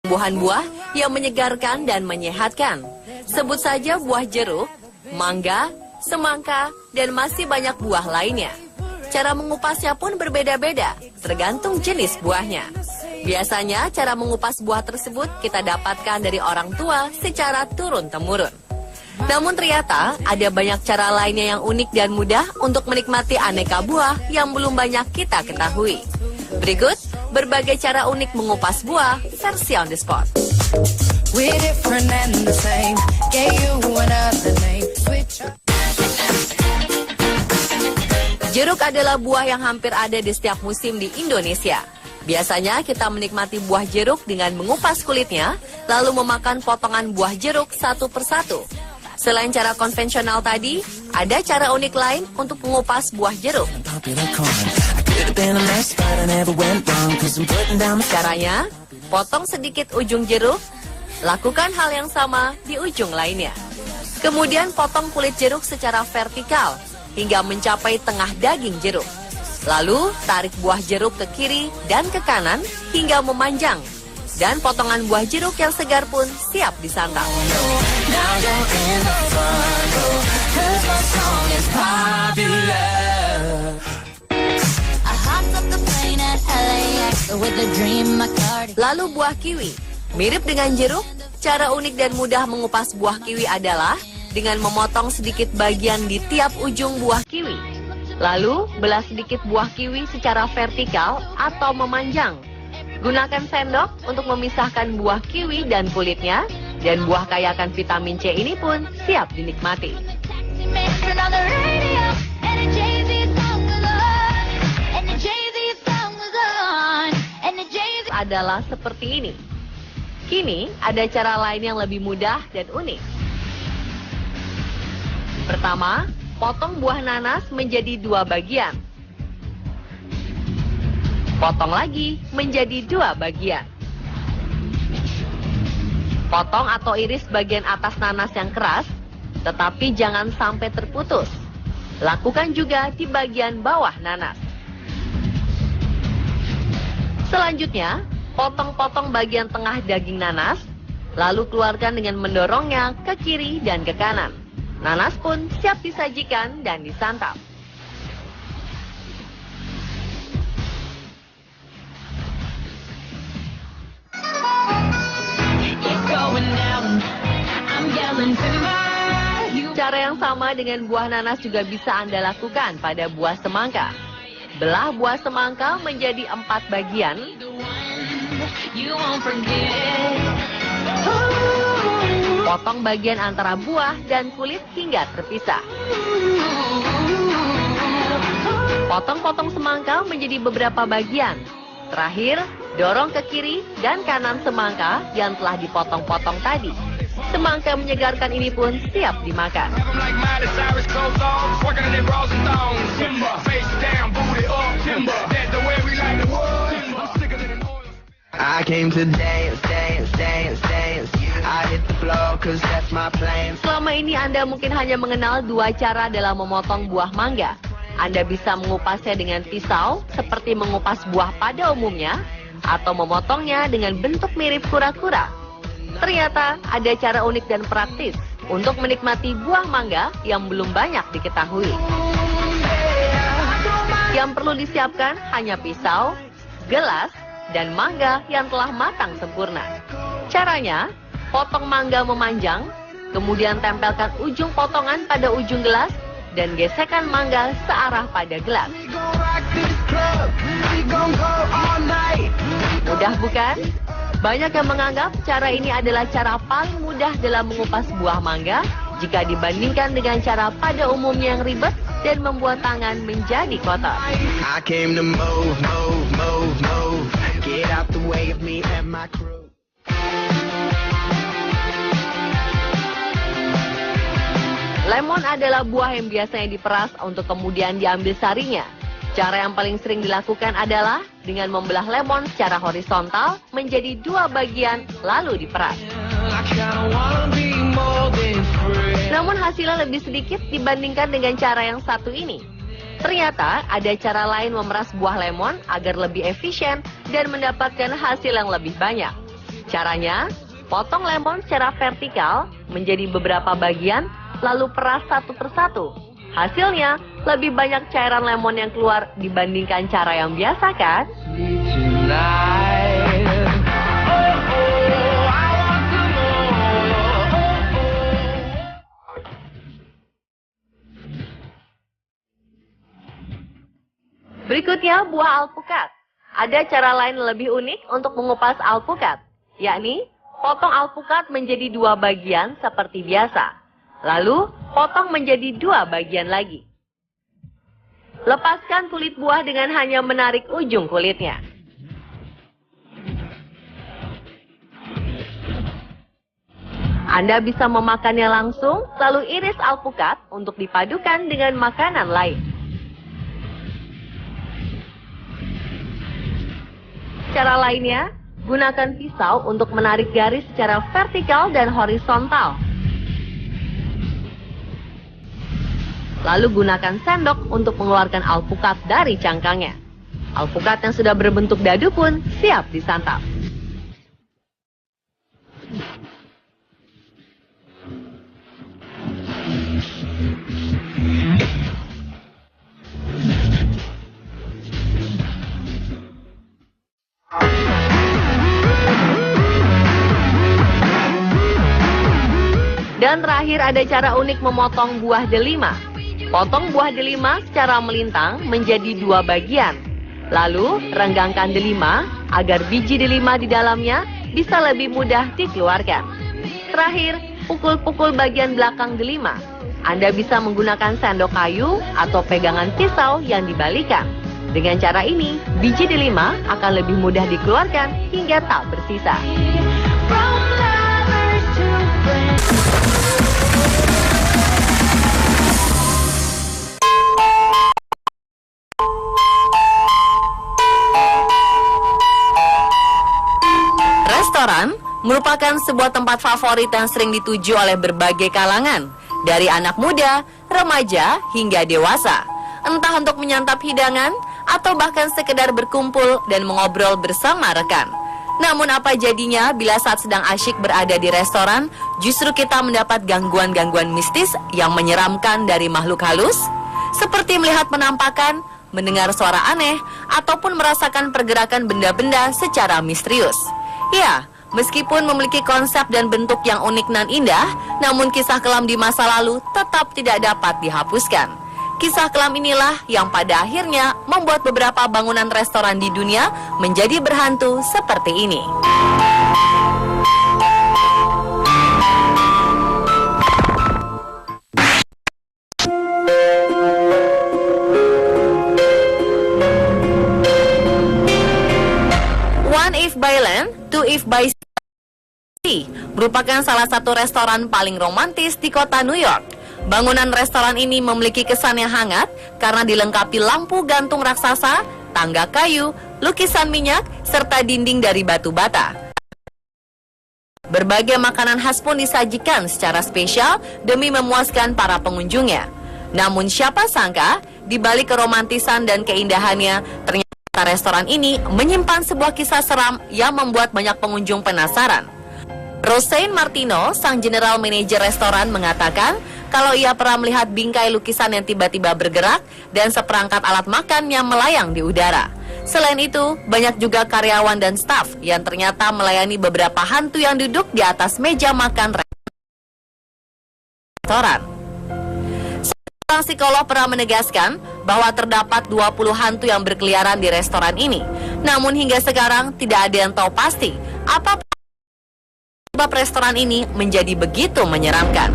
Buah-buah yang menyegarkan dan menyehatkan. Sebut saja buah jeruk, mangga, semangka, dan masih banyak buah lainnya. Cara mengupasnya pun berbeda-beda, tergantung jenis buahnya. Biasanya cara mengupas buah tersebut kita dapatkan dari orang tua secara turun-temurun. Namun ternyata ada banyak cara lainnya yang unik dan mudah untuk menikmati aneka buah yang belum banyak kita ketahui. Berikut berbagai cara unik mengupas buah versi on the spot. Jeruk adalah buah yang hampir ada di setiap musim di Indonesia. Biasanya kita menikmati buah jeruk dengan mengupas kulitnya, lalu memakan potongan buah jeruk satu persatu. Selain cara konvensional tadi, ada cara unik lain untuk mengupas buah jeruk. Caranya, potong sedikit ujung jeruk, lakukan hal yang sama di ujung lainnya. Kemudian potong kulit jeruk secara vertikal hingga mencapai tengah daging jeruk. Lalu tarik buah jeruk ke kiri dan ke kanan hingga memanjang. Dan potongan buah jeruk yang segar pun siap disantap. Lalu buah kiwi. Mirip dengan jeruk, cara unik dan mudah mengupas buah kiwi adalah dengan memotong sedikit bagian di tiap ujung buah kiwi. Lalu, belah sedikit buah kiwi secara vertikal atau memanjang. Gunakan sendok untuk memisahkan buah kiwi dan kulitnya, dan buah kaya akan vitamin C ini pun siap dinikmati. Adalah seperti ini. Kini, ada cara lain yang lebih mudah dan unik. Pertama, potong buah nanas menjadi 2 bagian. Potong lagi menjadi 2 bagian. Potong atau iris bagian atas nanas yang keras, tetapi jangan sampai terputus. Lakukan juga di bagian bawah nanas. Selanjutnya, potong-potong bagian tengah daging nanas, lalu keluarkan dengan mendorongnya ke kiri dan ke kanan. Nanas pun siap disajikan dan disantap. Cara yang sama dengan buah nanas juga bisa Anda lakukan pada buah semangka. Belah buah semangka menjadi 4 bagian. Potong bagian antara buah dan kulit hingga terpisah. Potong-potong semangka menjadi beberapa bagian. Terakhir, dorong ke kiri dan kanan semangka yang telah dipotong-potong tadi. Semangka menyegarkan ini pun siap dimakan. I came to dance, dance, dance, dance. I hit the floor 'cause that's my plan. Selama ini Anda mungkin hanya mengenal 2 cara dalam memotong buah mangga. Anda bisa mengupasnya dengan pisau seperti mengupas buah pada umumnya, atau memotongnya dengan bentuk mirip kura-kura. Ternyata ada cara unik dan praktis untuk menikmati buah mangga yang belum banyak diketahui. Yang perlu disiapkan hanya pisau, gelas, dan mangga yang telah matang sempurna. Caranya, potong mangga memanjang, kemudian tempelkan ujung potongan pada ujung gelas, dan gesekkan mangga searah pada gelas. Mudah bukan? Banyak yang menganggap cara ini adalah cara paling mudah dalam mengupas buah mangga jika dibandingkan dengan cara pada umumnya yang ribet dan membuat tangan menjadi kotor. I came to move, move, move, move. Get out the way of me and my crew. Lemon adalah buah yang biasanya diperas untuk kemudian diambil sarinya. Cara yang paling sering dilakukan adalah dengan membelah lemon secara horizontal menjadi 2 bagian lalu diperas. Namun hasilnya lebih sedikit dibandingkan dengan cara yang satu ini. Ternyata ada cara lain memeras buah lemon agar lebih efisien dan mendapatkan hasil yang lebih banyak. Caranya, potong lemon secara vertikal menjadi beberapa bagian, lalu peras satu persatu. Hasilnya, lebih banyak cairan lemon yang keluar dibandingkan cara yang biasa kan? Berikutnya, buah alpukat. Ada cara lain lebih unik untuk mengupas alpukat, yakni potong alpukat menjadi dua bagian seperti biasa. Lalu, potong menjadi dua bagian lagi. Lepaskan kulit buah dengan hanya menarik ujung kulitnya. Anda bisa memakannya langsung, lalu iris alpukat untuk dipadukan dengan makanan lain. Cara lainnya, gunakan pisau untuk menarik garis secara vertikal dan horizontal. Lalu gunakan sendok untuk mengeluarkan alpukat dari cangkangnya. Alpukat yang sudah berbentuk dadu pun siap disantap. Dan terakhir ada cara unik memotong buah delima. Potong buah delima secara melintang menjadi dua bagian. Lalu renggangkan delima agar biji delima di dalamnya bisa lebih mudah dikeluarkan. Terakhir, pukul-pukul bagian belakang delima. Anda bisa menggunakan sendok kayu atau pegangan pisau yang dibalikan. Dengan cara ini, biji delima akan lebih mudah dikeluarkan hingga tak bersisa. Restoran merupakan sebuah tempat favorit yang sering dituju oleh berbagai kalangan, dari anak muda, remaja, hingga dewasa. Entah untuk menyantap hidangan, atau bahkan sekedar berkumpul dan mengobrol bersama rekan. Namun apa jadinya bila saat sedang asyik berada di restoran, justru kita mendapat gangguan-gangguan mistis yang menyeramkan dari makhluk halus? Seperti melihat penampakan, mendengar suara aneh, ataupun merasakan pergerakan benda-benda secara misterius. Ya, meskipun memiliki konsep dan bentuk yang unik dan indah, namun kisah kelam di masa lalu tetap tidak dapat dihapuskan. Kisah kelam inilah yang pada akhirnya membuat beberapa bangunan restoran di dunia menjadi berhantu seperti ini. One If by Land, Two If by Sea merupakan salah satu restoran paling romantis di kota New York. Bangunan restoran ini memiliki kesan yang hangat karena dilengkapi lampu gantung raksasa, tangga kayu, lukisan minyak, serta dinding dari batu bata. Berbagai makanan khas pun disajikan secara spesial demi memuaskan para pengunjungnya. Namun siapa sangka, di balik keromantisan dan keindahannya, ternyata restoran ini menyimpan sebuah kisah seram yang membuat banyak pengunjung penasaran. Roseanne Martino, sang general manager restoran, mengatakan kalau ia pernah melihat bingkai lukisan yang tiba-tiba bergerak dan seperangkat alat makan yang melayang di udara. Selain itu, banyak juga karyawan dan staf yang ternyata melayani beberapa hantu yang duduk di atas meja makan restoran. Seorang psikolog pernah menegaskan bahwa terdapat 20 hantu yang berkeliaran di restoran ini. Namun hingga sekarang tidak ada yang tahu pasti apa sebab restoran ini menjadi begitu menyeramkan.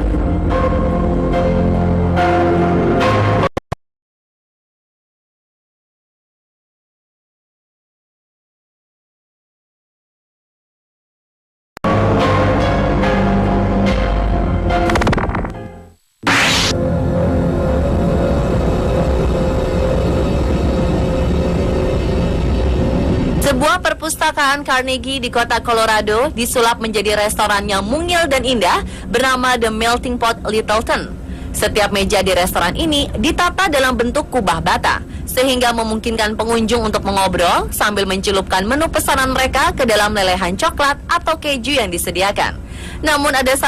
Sebuah perpustakaan Carnegie di kota Colorado disulap menjadi restoran yang mungil dan indah bernama The Melting Pot Littleton. Setiap meja di restoran ini ditata dalam bentuk kubah bata, sehingga memungkinkan pengunjung untuk mengobrol sambil mencelupkan menu pesanan mereka ke dalam lelehan coklat atau keju yang disediakan. Namun ada satu